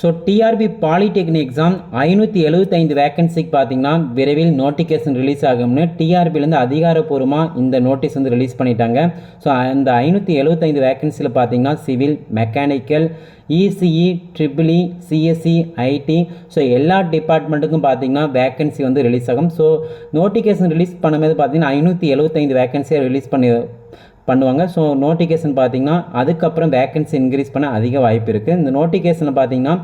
So TRB polytechnic exam 575 வேக்கன்சிக்கு பார்த்தீங்கன்னா விரைவில் notification release ஆகும்னு டிஆர்பிலேருந்து அதிகாரப்பூர்வமாக இந்த நோட்டீஸ் வந்து ரிலீஸ் பண்ணிட்டாங்க. ஸோ அந்த 575 வேக்கன்சியில் பார்த்தீங்கன்னா civil, mechanical, ECE, triple E, CSC, IT, so எல்லா டிபார்ட்மெண்ட்டுக்கும் பார்த்தீங்கன்னா வேக்கன்சி வந்து ரிலீஸ் ஆகும். ஸோ நோட்டிஃபிகேஷன் ரிலீஸ் பண்ணும்போது பார்த்தீங்கன்னா 575 வேக்கன்சியை ரிலீஸ் பண்ணுவாங்க. ஸோ நோட்டிஃபிகேஷன் பார்த்தீங்கன்னா அதுக்கப்புறம் வேக்கன்சி இன்க்ரீஸ் பண்ண அதிக வாய்ப்பு இருக்குது. இந்த நோட்டிஃபிகேஷனில் பார்த்தீங்கன்னா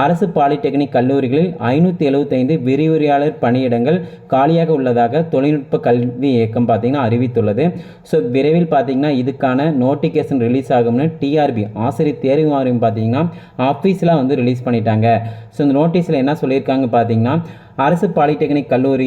அரசு பாலிடெக்னிக் கல்லூரிகளில் 575 விரிவுரையாளர் பணியிடங்கள் காலியாக உள்ளதாக தொழில்நுட்ப கல்வி இயக்கம் பார்த்தீங்கன்னா அறிவித்துள்ளது. ஸோ விரைவில் பார்த்தீங்கன்னா இதுக்கான நோட்டிஃபிகேஷன் ரிலீஸ் ஆகும்னு டிஆர்பி ஆசிரியர் தேர்வு வாரியம் பார்த்தீங்கன்னா ஆஃபீஸில் வந்து ரிலீஸ் பண்ணிட்டாங்க. ஸோ இந்த நோட்டீஸில் என்ன சொல்லியிருக்காங்க பார்த்தீங்கன்னா அரசு பாலிடெக்னிக் கல்லூரி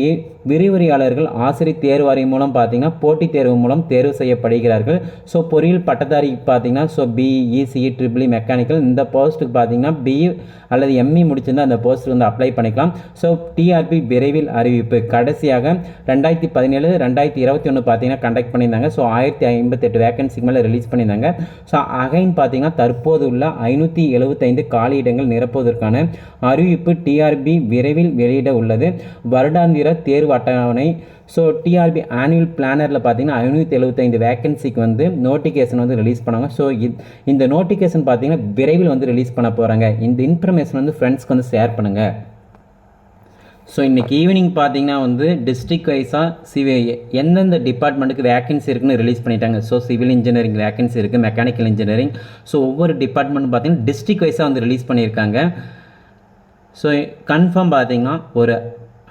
விரிவுரையாளர்கள் ஆசிரியர் தேர்வு வாரியம் மூலம் பார்த்தீங்கன்னா போட்டித் தேர்வு மூலம் தேர்வு செய்யப்படுகிறார்கள். ஸோ பொறியியல் பட்டதாரி பார்த்தீங்கன்னா so BE, ECE, triple E, mechanical இந்த போஸ்ட்டுக்கு பார்த்தீங்கன்னா பிஇ அல்லது எம்இ முடிச்சிருந்தால் அந்த போஸ்ட் வந்து அப்ளை பண்ணிக்கலாம். ஸோ டிஆர்பி விரைவில் அறிவிப்பு. கடைசியாக 2017, 2021 பார்த்தீங்கன்னா கண்டக்ட் பண்ணியிருந்தாங்க. ஸோ 1058 வேக்கன்சிக்கு மேலே ரிலீஸ் பண்ணியிருந்தாங்க. ஸோ அகைன் பார்த்தீங்கன்னா தற்போது உள்ள 575 காலியிடங்கள் நிரப்புவதற்கான அறிவிப்பு டிஆர்பி விரைவில் வெளியிட உள்ளது. வருடாந்திர தேர்வு அட்டவணை. ஸோ டிஆர்பி ஆனுவல் பிளானரில் பார்த்தீங்கன்னா 575 வேக்கன்சிக்கு வந்து நோட்டிஃபிகேஷன் வந்து ரிலீஸ் பண்ணாங்க. ஸோ இந்த நோட்டிஃபிகேஷன் பார்த்தீங்கன்னா விரைவில் வந்து ரிலீஸ் பண்ண போகிறாங்க. இந்த இன்ஃபர்மேஷன் வந்து ஃப்ரெண்ட்ஸ்க்கு வந்து ஷேர் பண்ணுங்கள். ஸோ இன்றைக்கி ஈவினிங் பார்த்தீங்கன்னா வந்து டிஸ்ட்ரிக்ட் வைஸாக எந்தெந்த டிபார்ட்மெண்ட்டுக்கு வேக்கன்சி இருக்குன்னு ரிலீஸ் பண்ணிட்டாங்க. ஸோ சிவில் இன்ஜினியரிங் வேக்கன்சி இருக்குது, மெக்கானிக்கல் இன்ஜினியரிங். ஸோ ஒவ்வொரு டிபார்ட்மெண்ட் பார்த்தீங்கன்னா டிஸ்ட்ரிக்ட் வைஸாக வந்து ரிலீஸ் பண்ணியிருக்காங்க. ஸோ கன்ஃபார்ம் பார்த்தீங்கன்னா ஒரு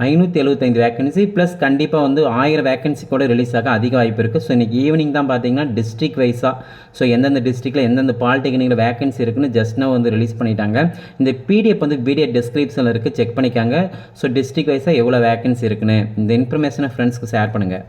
575 வேக்கன்சி ப்ளஸ் கண்டிப்பாக வந்து 1000 வேக்கன்சி கூட ரிலீஸ் ஆக அதிக வாய்ப்பு இருக்குது. ஸோ இன்றைக்கி ஈவினிங் தான் பார்த்தீங்கன்னா டிஸ்ட்ரிக்ட் வைஸாக ஸோ எந்தெந்த டிஸ்ட்ரிக்டில் எந்தெந்த பாலிடெக்னிக்கில் வேக்கன்சி இருக்குன்னு ஜஸ்ட் now வந்து ரிலீஸ் பண்ணிட்டாங்க. இந்த பிடிஎஃப் வந்து வீடியோ டிஸ்கிரிப்ஷனில் இருக்குது, செக் பண்ணிக்காங்க. ஸோ டிஸ்ட்ரிக்ட் வைஸாக எவ்வளோ வேக்கன்சி இருக்குன்னு இந்த இன்ஃபர்மேஷனை ஃப்ரெண்ட்ஸ்க்கு ஷேர் பண்ணுங்கள்.